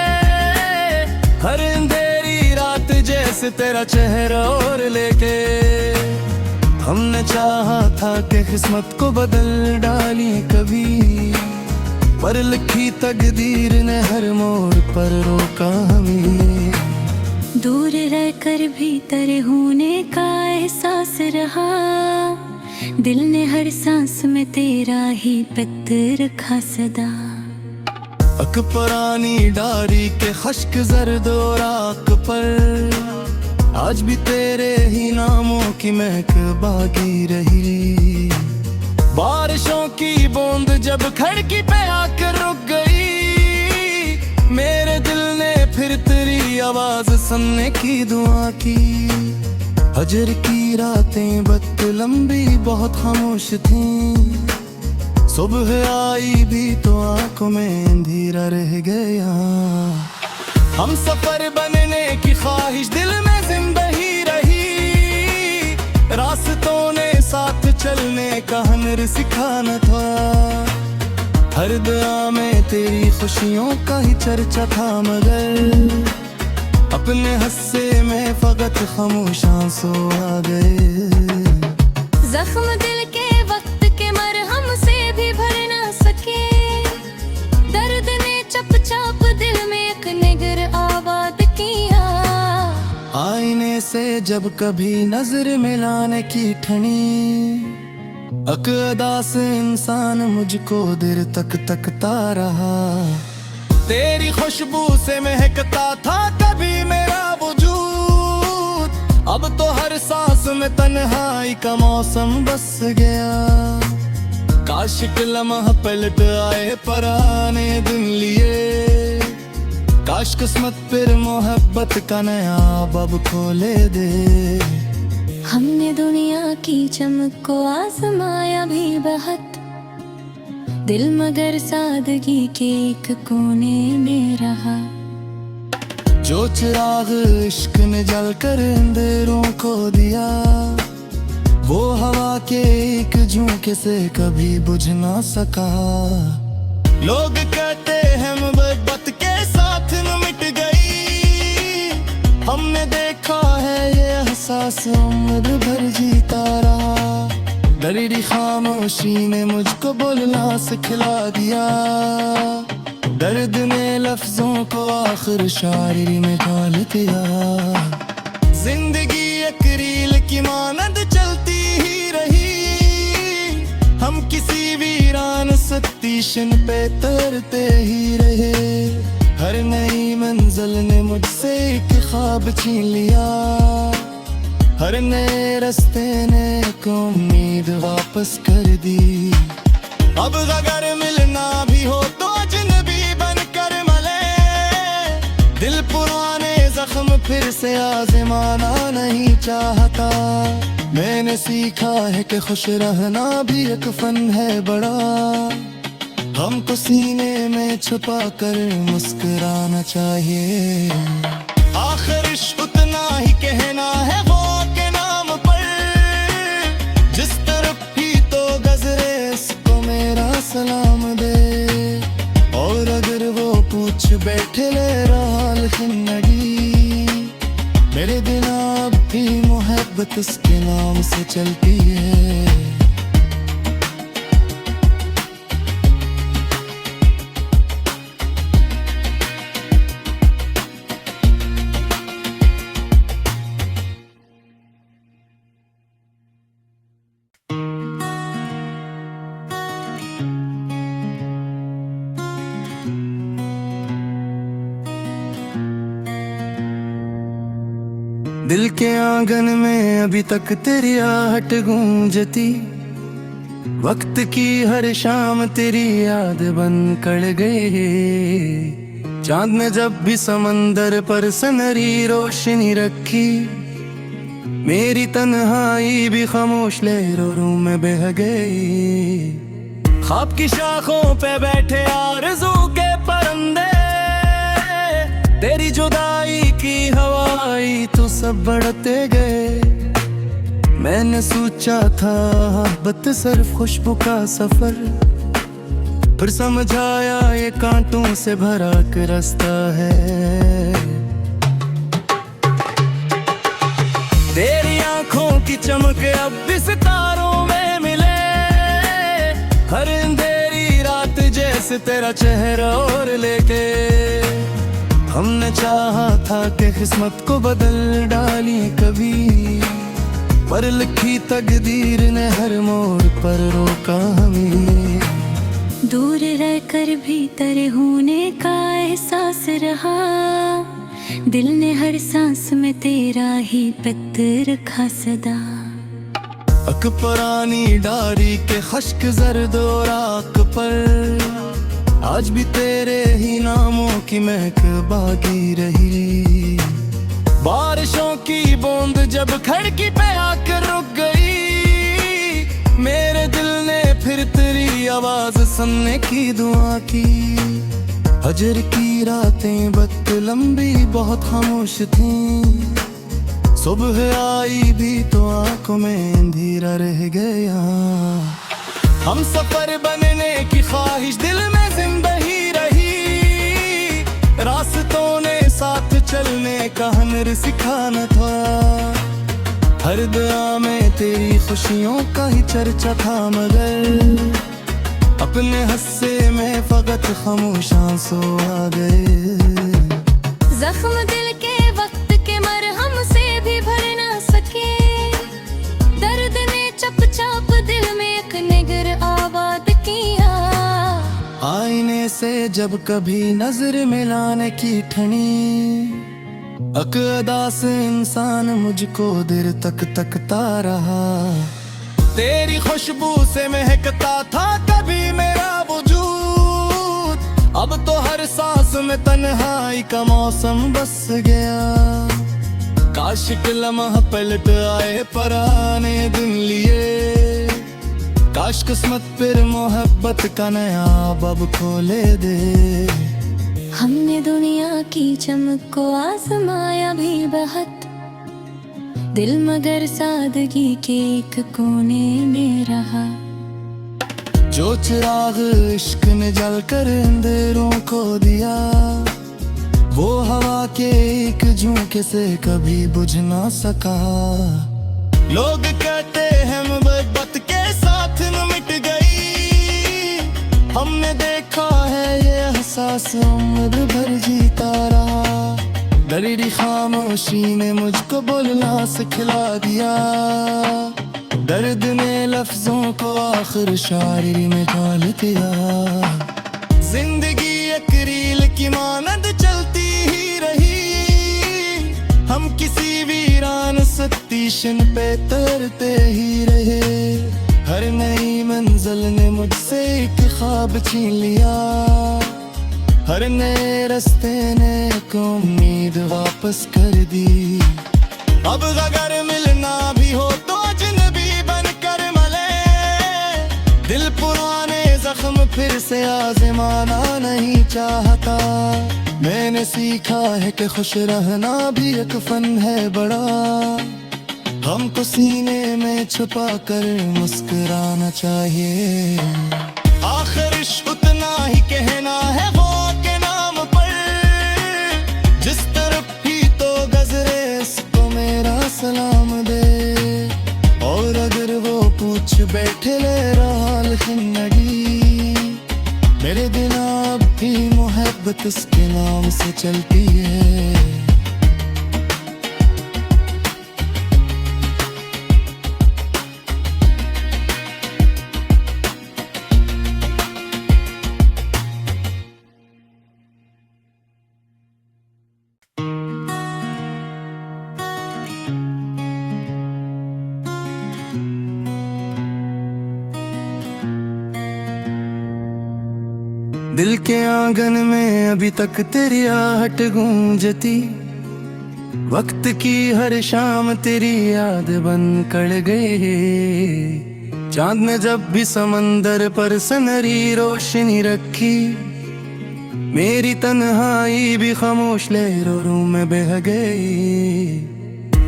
हर अंधेरी रात जैसे तेरा चेहरा और लेके। हमने चाहा था कि किस्मत को बदल डाली कभी, पर लिखी तकदीर ने हर मोड़ पर रोका हमें। दूर रहकर भीतर होने का एहसास रहा, दिल ने हर सांस में तेरा ही पत्र रखा सदा। अक पुरानी डारी के खश्क जर्द और राख पर, आज भी तेरे ही नामों की महक बाकी रही। बारिशों की बूंद जब खिड़की पे आकर रुक गई, मेरे दिल ने फिर तेरी आवाज सुनने की दुआ की। हजर की रातें बद लंबी बहुत खामोश थीं, सुबह आई भी तो आंखों में अंधेरा रह गया। हम सफर बनने की ख्वाहिश दिल में जिंदा ही रही, रास्तों ने साथ चलने का हुनर सिखाना था। हर दुआ में तेरी खुशियों का ही चर्चा था, मगर अपने हस्से में फकत खामोश आंसू आ गए। जख्म दिल के वक्त के मरहम से भी भर ना सके, दर्द ने चपचाप दिल में एक निगर आबाद किया। आईने से जब कभी नजर मिलाने की ठनी, अकदा से इंसान मुझको देर तक तकता रहा। तेरी खुशबू से महकता था कभी मेरा वजूद, अब तो हर सांस में तन्हाई का मौसम बस गया। काश एक लम्हा पलट आए पुराने दिन लिए, काश किस्मत फिर मोहब्बत का नया बाब खोले दे। हमने दुनिया की चमक को आजमाया भी बहुत, दिल मगर सादगी के एक कोने में रहा। जो चिराग इश्क ने जल कर अंधेरों को दिया, वो हवा के एक झोंके से कभी बुझ ना सका। लोग कहते हैं मोहब्बत के साथ न मिट गई, हमने देखा है ये एहसास उम्र भर जीता रहा। दर्द खामोशी ने मुझको बोलना सिखला दिया, दर्द ने लफ्जों को आखिर शायरी में ढाल दिया। जिंदगी एक रील की मानद चलती ही रही, हम किसी वीरान स्टेशन पे तैरते ही रहे। हर नई मंजिल ने मुझसे एक ख्वाब छीन लिया, हर नए रास्ते ने एक उम्मीद वापस कर दी। अब अगर मिलना भी हो तो अजनबी बनकर मिले, दिल पुराने जख्म फिर से आजमाना नहीं चाहता। मैंने सीखा है कि खुश रहना भी एक फन है बड़ा, हमको सीने में छुपा कर मुस्कुराना चाहिए। आखिर इश्क उतना ही कहना है वो के नाम पर, जिस तरफ ही तो गजरे इसको मेरा सलाम दे। और अगर वो पूछ बैठे ले रहा जिंदगी, मेरे दिल अब भी मोहब्बत उसके नाम से चलती है। दिल के आंगन में अभी तक तेरी आहट गूंजती, वक्त की हर शाम तेरी याद बन कर गई। चांद ने जब भी समंदर पर सनरी रोशनी रखी, मेरी तन्हाई भी खामोश लहरों में बह गई। ख्वाब की शाखों पे बैठे आरज़ू के परिंदे, तेरी जुदाई की हवाई तो सब बढ़ते गए। मैंने सोचा था मोहब्बत सिर्फ खुशबू का सफर, फिर समझ आया ये कांटों से भरा एक रास्ता है। तेरी आंखों की चमक अब भी सितारों में मिले, हर अंधेरी रात जैसे तेरा चेहरा और लेके। हमने चाहा था कि किस्मत को बदल डाली कभी, पर लिखी तकदीर ने हर मोड़ पर रोका हमें। दूर रहकर भीतर होने का एहसास रहा, दिल ने हर सांस में तेरा ही पत्थर रखा सदा। अक पुरानी डारी के खश्क जर्द और राख पर, आज भी तेरे ही नामों की महक बाकी रही। बारिशों की बूंद जब खिड़की पे आकर रुक गई, मेरे दिल ने फिर तेरी आवाज सुनने की दुआ की। हजर की रातें बद लंबी बहुत खामोश थीं, सुबह आई भी तो आंखों में अंधेरा रह गया। हम सफर बनने की ख्वाहिश दिल में जिंदा ही रही, रास्तों ने साथ चलने का हुनर सिखाना था। हर दुआ में तेरी खुशियों का ही चर्चा था, मगर अपने हस्से में फकत खामोश आंसू आ गए। जख्म दिल के वक्त के मरहम से भी भर ना सके, दर्द ने चपचाप दिल में एक निगर आबाद किया। आईने से जब कभी नजर मिलाने की ठनी, अकदा से इंसान मुझको देर तक तकता रहा। तेरी खुशबू से महकता था कभी मेरा वजूद, अब तो हर सांस में तन्हाई का मौसम बस गया। काश के लम्हा पलट आए पुराने दिन लिए, काश किस्मत फिर मोहब्बत का नया बाब खोले दे। हमने दुनिया की चमक को आजमाया भी बहुत, दिल मगर सादगी के एक कोने में रहा। जो चिराग इश्क ने जल कर अंधेरों को दिया, वो हवा के एक झोंके से कभी बुझ ना सका। लोग कहते हैं मोहब्बत के साथ न मिट गई, हमने देखा है ये एहसास उम्र भर जीता रहा। दरीरी खामोशी ने मुझको बोलना सिखला दिया, दर्द ने लफ्जों को आखिर शायरी में ढाल दिया। जिंदगी एक रील की मानद चलती ही रही, हम किसी वीरान स्टेशन पे तैरते ही रहे। हर नई मंजिल ने मुझसे एक ख्वाब छीन लिया, हर नए रास्ते ने एक उम्मीद वापस कर दी। अब अगर मिलना भी हो तो अजनबी बनकर मिले, दिल पुराने जख्म फिर से आजमाना नहीं चाहता। मैंने सीखा है कि खुश रहना भी एक फन है बड़ा, हमको सीने में छुपा कर मुस्कुराना चाहिए। आखिर इश्क उतना ही कहना है वो के नाम पर, जिस तरफ ही तो गजरे इसको मेरा सलाम दे। और अगर वो पूछ बैठे ले रहा जिंदगी, मेरे दिल अब भी मोहब्बत उसके नाम से चलती है। दिल के आंगन में अभी तक तेरी आहट गूंजती, वक्त की हर शाम तेरी याद बन कर गए। चांद ने जब भी समंदर पर सनरी रोशनी रखी, मेरी तन्हाई भी खामोश लहरों में बह गई।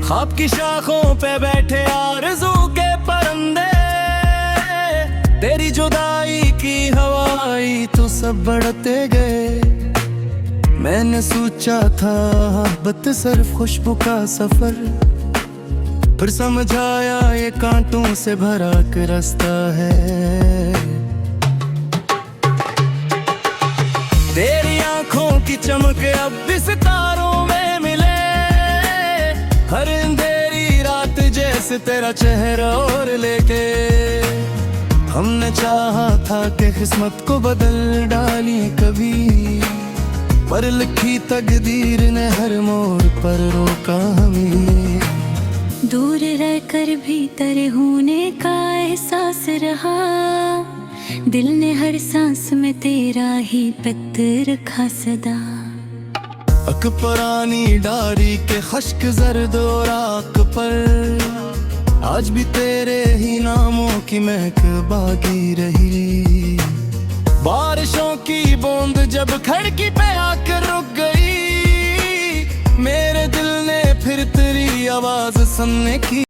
ख्वाब की शाखों पे बैठे आरज़ू के परिंदे, तेरी जुदाई की हवाई तो सब बढ़ते गए। मैंने सोचा था मोहब्बत सिर्फ खुशबू का सफर, फिर समझ आया ये कांटों से भरा एक रास्ता है। तेरी आंखों की चमक अब भी सितारों में मिले, हर अंधेरी रात जैसे तेरा चेहरा और लेके। हमने चाहा था कि किस्मत को बदल डाली कभी, पर लिखी तकदीर ने हर मोड़ पर रोका हमें। दूर रहकर भी तेरे होने का एहसास रहा, दिल ने हर सांस में तेरा ही पत्थर रखा सदा। अक पुरानी डारी के खश्क जर्द और राख पर, आज भी तेरे ही नामों की महक बागी रही। बारिशों की बूंद जब खिड़की पे आकर रुक गई, मेरे दिल ने फिर तेरी आवाज सुनने की